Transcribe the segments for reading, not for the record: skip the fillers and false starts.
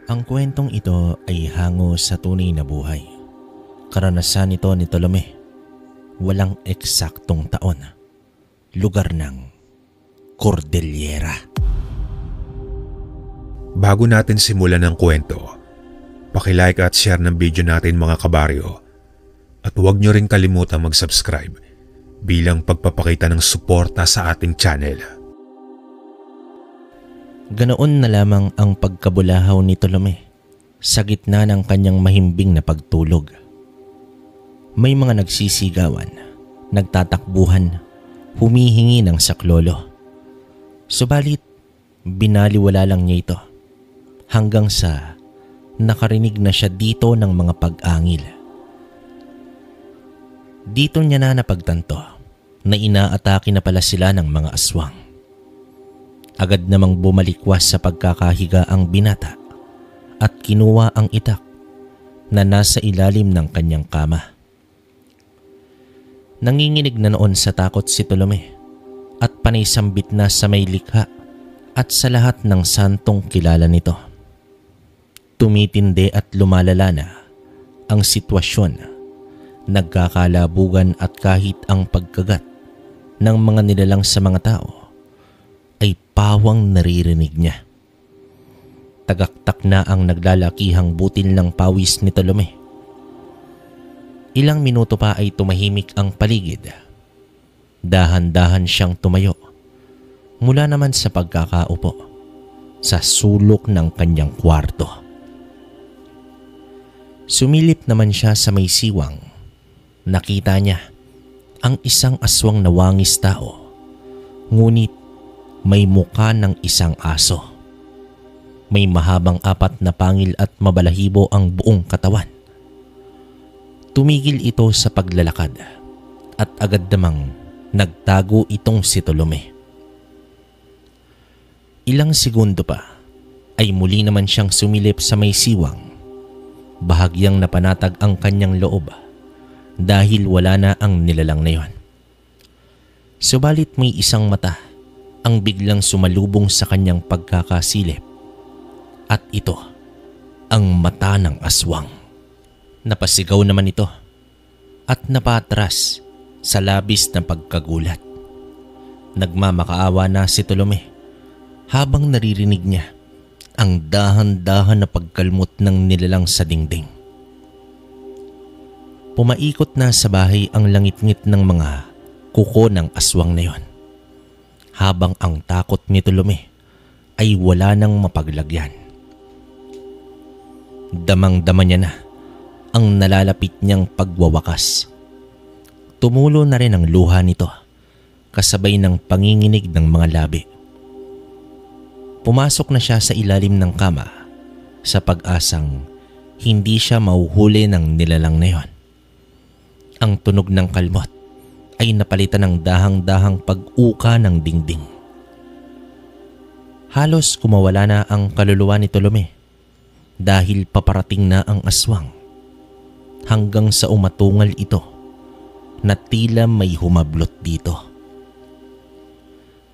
Ang kwentong ito ay hango sa tunay na buhay. Karanasan ito ni Tolome. Walang eksaktong taon. Lugar ng Cordillera. Bago natin simulan ang kwento, paki-like at share ng video natin mga kabaryo. At huwag nyo rin kalimutang mag-subscribe bilang pagpapakita ng suporta sa ating channel. Ganoon na lamang ang pagkabulahaw ni Tolome sa gitna ng kanyang mahimbing na pagtulog. May mga nagsisigawan, nagtatakbuhan, humihingi ng saklolo. Subalit, binaliwala lang niya ito hanggang sa nakarinig na siya dito ng mga pag-angil. Dito niya na napagtanto na inaatake na pala sila ng mga aswang. Agad namang bumalikwas sa pagkakahiga ang binata at kinuha ang itak na nasa ilalim ng kanyang kama. Nanginginig na noon sa takot si Tolome at panisambit na sa may likha at sa lahat ng santong kilala nito. Tumitindi at lumalala na ang sitwasyon, nagkakalabugan at kahit ang pagkagat ng mga nilalang sa mga tao ay pawang naririnig niya. Tagaktak na ang naglalakihang butil ng pawis ni Tolome. Ilang minuto pa ay tumahimik ang paligid. Dahan-dahan siyang tumayo mula naman sa pagkakaupo sa sulok ng kanyang kwarto. Sumilip naman siya sa may siwang. Nakita niya ang isang aswang na wangis tao, ngunit may muka ng isang aso. May mahabang apat na pangil at mabalahibo ang buong katawan. Tumigil ito sa paglalakad at agad namang nagtago itong si Tolome. Ilang segundo pa ay muli naman siyang sumilip sa may siwang. Bahagyang napanatag ang kanyang loob dahil wala na ang nilalang na yon. Subalit may isang mata ang biglang sumalubong sa kanyang pagkakasilip. At ito, ang mata ng aswang. Napasigaw naman ito at napatras sa labis na pagkagulat. Nagmamakaawa na si Tolome habang naririnig niya ang dahan-dahan na pagkalmot ng nilalang sa dingding. Pumaikot na sa bahay ang langit-ngit ng mga kuko ng aswang na yon, habang ang takot ni Tolome ay wala nang mapaglagyan. Damang-dama niya na ang nalalapit niyang pagwawakas. Tumulo na rin ang luha nito kasabay ng panginginig ng mga labi. Pumasok na siya sa ilalim ng kama sa pag-asang hindi siya mauhuli ng nilalang na yon. Ang tunog ng kalmot ay napalitan ng dahang-dahang pag-uka ng dingding. Halos kumawala na ang kaluluwa ni Tolome dahil paparating na ang aswang, hanggang sa umatungal ito na tila may humablot dito.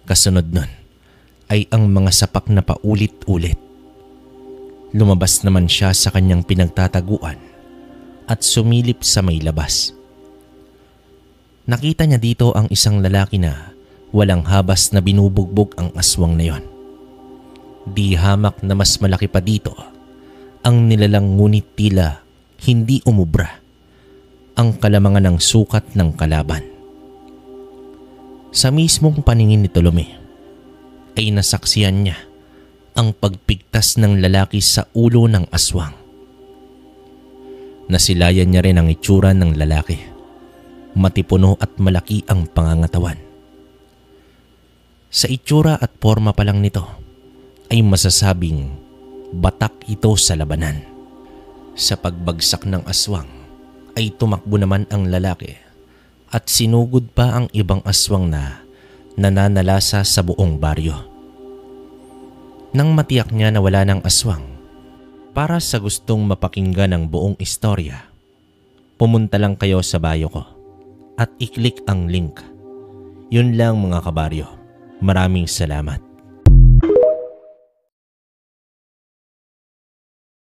Kasunod nun ay ang mga sapak na paulit-ulit. Lumabas naman siya sa kanyang pinagtataguan at sumilip sa may labas. Nakita niya dito ang isang lalaki na walang habas na binubugbog ang aswang na yon. Di hamak na mas malaki pa dito ang nilalang, ngunit tila hindi umubra ang kalamangan ng sukat ng kalaban. Sa mismong paningin ni Tolome ay nasaksihan niya ang pagpigtas ng lalaki sa ulo ng aswang. Nasilayan niya rin ang itsura ng lalaki. Matipuno at malaki ang pangangatawan. Sa itsura at forma pa lang nito ay masasabing batak ito sa labanan. Sa pagbagsak ng aswang ay tumakbo naman ang lalaki at sinugod pa ang ibang aswang na nananalasa sa buong baryo. Nang matiyak niya na wala ng aswang, para sa gustong mapakinggan ang buong istorya, pumunta lang kayo sa bio ko at i-click ang link. Yun lang mga kabaryo. Maraming salamat.